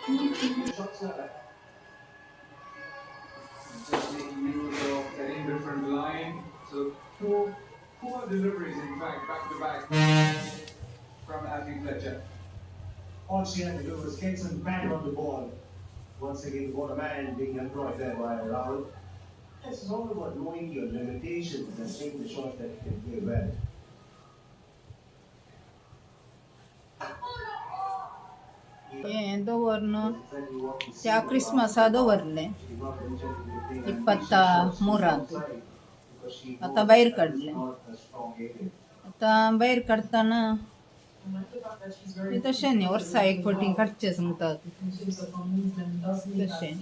Just making use of an indifferent line. So two poor deliveries, in fact, back to back from Abby Fletcher. All she had to do was get some back on the ball. Once again, what a man being employed there by Rahul. This is all about knowing your limitations and taking the shot that you can play well. ದೋವರ್ನು ಯಾ Christmas ದೋವರ್ಲೆ 23 ಅಂತ आता बाहेर काढले आता बाहेर काढताना तशें न्ही वर्सा एक फावटी काडचे सांगतात तशें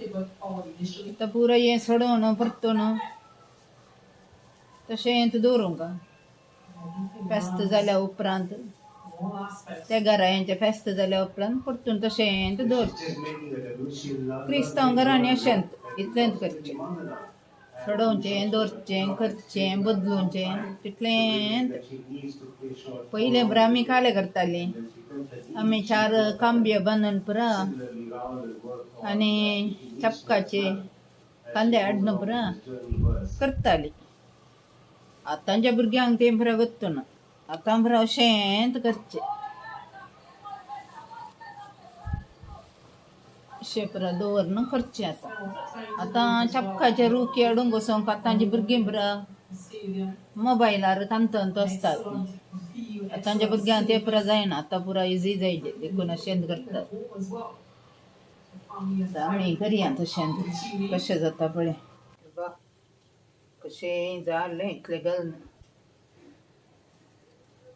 आतां पुरो हें सोडोवन परतून तशें दवरूंक फेस्त जाल्या उपरांत त्या घरांचे फेस्त जाल्या उपरांत परतून तशें दवरचें क्रिस्तांव घरांनी अशेंत इतलेंच करचें सोडोवचें दवरचें करचें बदलूचें तितलेंच पयलें बरं आमी काले करतालीं आमी 4 कांबे बांदून पुरा आनी चपकाचे कांदे हाडून पुरा करतालीं आतांच्या भुरग्यांक तें पुरा वचना आतां पुरा अशेंच करचें अशें पुरा दवरून करचें आतां चपकाचे रुकी हाडूंक वचोंक आतांची भुरगीं पुरा मोबायलार तंत आसतात आतांच्या भुरग्यांक तें पुरा जायना आतां पुरा इजी जायचें देखून अशेंच करतात आमी करया तशें कशें जाता पळय कशें जालें इतलें घालून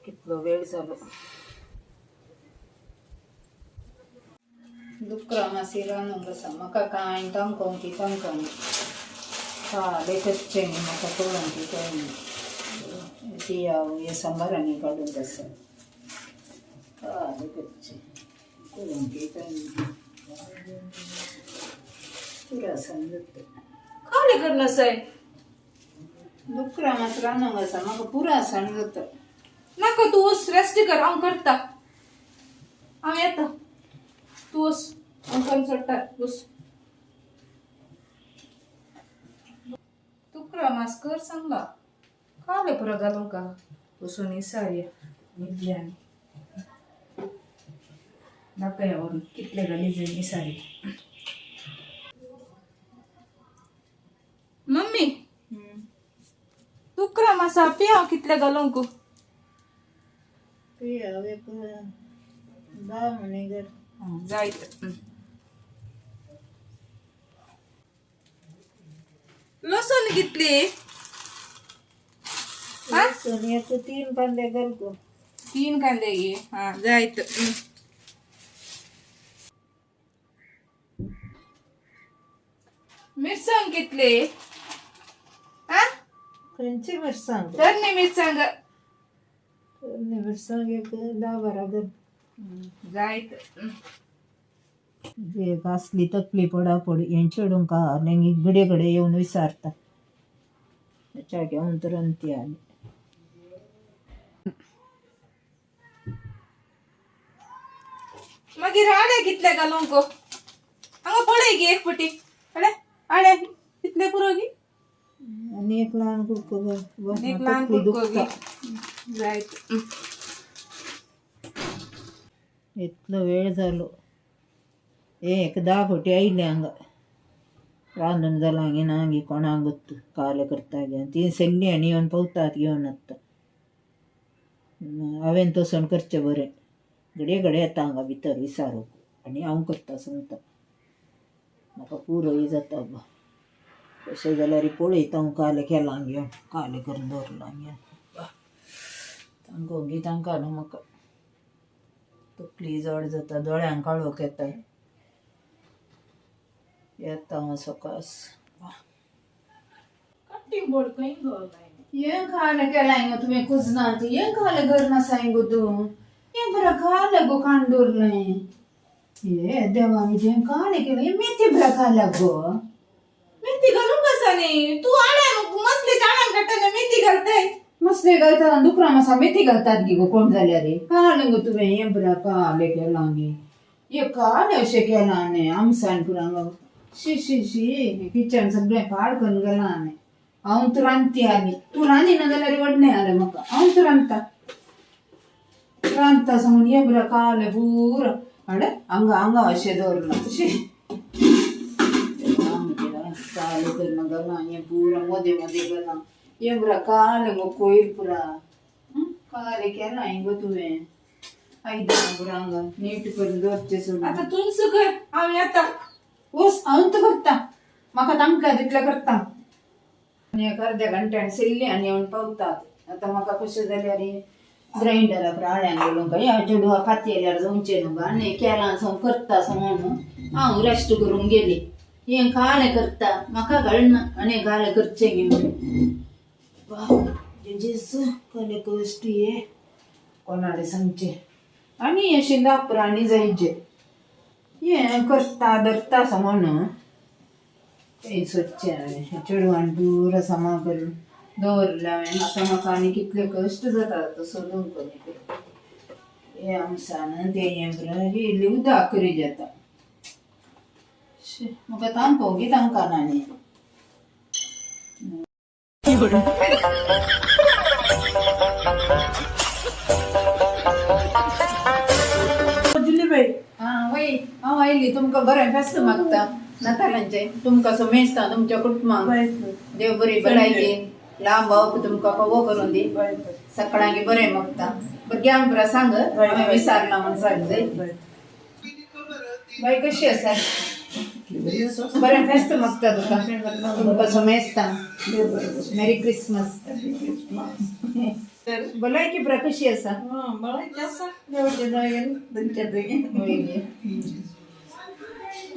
कितलो वेळ जालो दुकरा मासी रांदूंक आसा म्हाका कांय तांकोवंक काले करचें म्हाका कळोवंक कळना ती हांव हे सांबारांनी काडूंक आसा काले करचें कळोवंक कळना पुरा समजता काले करना साय दुकरा मास रांदूंक आसा म्हाका पुरा समजता नाका तू वच रेस्ट कर हांव करता हांव येता तू वच हांव करून सोडटा वच तुकरा मास कर सांगला काले पुरो घालूंक वचून विसारया न्हिदल्यान दाखया व्हरून कितले घाली जाय विसारया मम्मी तुकरा मासा पी हांव कितले घालूंक हांव एक 10 म्हणे घर जायत लसूण कितली लसूण एक 3 कांदे घाल गो 3 कांदे घे हा जायत मिरसांग कितली हा खंयची मिरसांग धरणी मिरसांग मिरसांग एक 10-12 घाल जायत जे असली तकली पडापड हें चेडूंक आनी घडये घडये येवन विचारता त्याच्या घेवन तुरंत ती आली मागीर आडे कितले घालूंक हांगा पळय गे एक पटी आडे आडे कितले पुरो गी आनी एक ल्हान कुडको घाल एक ल्हान कुडको घे जायत इतलो वेळ जालो एक 10 फावटी आयले हांगा रांदून जालां गे ना गे कोणाक गोत्तू काले करता गे ती सगळीं आनी येवन पवतात घेवन आत्ता हांवें तसोन करचें बरें घडये घडये येता हांगा भितर विचारूंक आनी हांव करता सांगता म्हाका पुरोय जाता बा तशें जाल्यार पळयता हांव काले केलां घेवन काले करून दवरलां घेवन तांकां तांकां न्हू म्हाका तकली जड जाता दोळ्यांक काळोख येता येता हांव सकाळस कटिंग बोर्ड खंय गो ये खाले केलां गो तुवें कुजनात ये खाले करना साय गो तूं ये बरं खाले गो कांदोरलें ये देवा मी जें काले केलें ये मेथी बरं खाल्या गो मेथी घालूंक आसा न्ही तू आड्या मसले चाणाक काडटना मेथी घालताय मसले घालतात दुकरा मासा मेथी घालतात गी गो कोण जाल्यार काले गो तुवें ये बरं काले केलां गे काय अशें केलां न्ही आमसान पुरांग शी किचन सगळें पाड करून गेलां न्ही हांव तर रांदती आली तूं रांदिना जाल्यार व्हडलें जालें म्हाका हांव तर रांदता सांगून ये बरं काले पुरो अडे हांगा अशें दवरलां शी काले करून गेलां हें पुरो मदें गेलां ये बरं काले गो कोयर पुरा काले केलां हें गो तुवें आयदां पुरांग नीट करून दवरचें सोडून आता तूच कर हांव येता वस हांव तर करता म्हाका तांकां तितलें करता आनी एक अर्द्या घंट्यान सिल्ली आनी येवन पावतात आतां म्हाका कशें जाल्यार ग्रायंडराक राळ्यान गेलो काय ह्या चेडवा खाती आल्यार जावचें न्हू गो आनी केलां सो करता सो म्हणून हांव रेस्ट करूंक गेली हें कालें करता म्हाका कळना आनी कालें करचें गे म्हणून जेजू कालें कश्ट ये कोणालें सांगचें आनी अशें दापरांनी जायचें हें करता धरता सो म्हणून तें सोदचें हांवें चेडवान पुरो सामान करून दवरलें हांवें आतां म्हाका आनी कितले कश्ट जाता तो सोदूंक हें आमसान तें हें बरें इल्ली उदक करी जाता म्हाका तांपोवंक तांकां ना न्ही वय हांव आयली तुमकां बरें फेस्त मागता नातालांचें तुमकां सो मेजता तुमच्या कुटुंबाक देव बरी भलायकेन लांब भावप तुमकां कवो करून दी सकाळांगी बरें मागता भुरग्यांक बरें सांग हांवें विचारलां म्हण सांग जाय बाय कशी आसा बरें फेस्त मागता तुमकां सो मेजता मेरी क्रिसमस भलायकी बरें कशी आसा देवाच्या दयेन तांच्या दयेन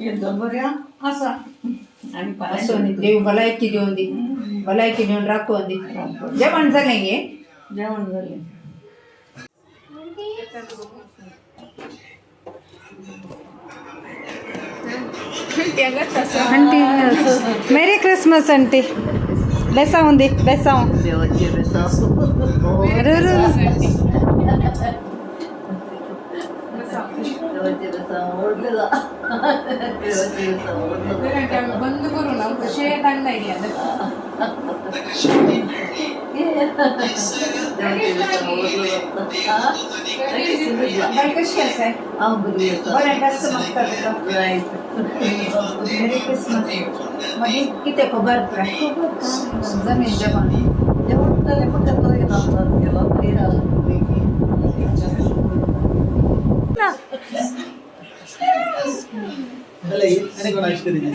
एकदम बऱ्या आसा आनी असो न्ही देव भलायकी दिवन दी भलायकी दिवन राखून दी जेवण जालें गे जेवण जालें आंटी मेरी क्रिसमस आंटी बेसाव दी बेसाव देवाचे बेसाव देवाचे बेसाव ओढले जा देवाचे बेसाव ओढले बंद करून हांव कशें काडलाय गे देवाचे बेसाव ओढले जाता बाय कशी आसा हांव बरी आसा बरें फेस्त मागता तुका मेरी क्रिसमस मागीर कितें खबर जमीन जेवण जेवण जालें फक्त तो एक आमदार केलो बरी Dale, ini con la historia.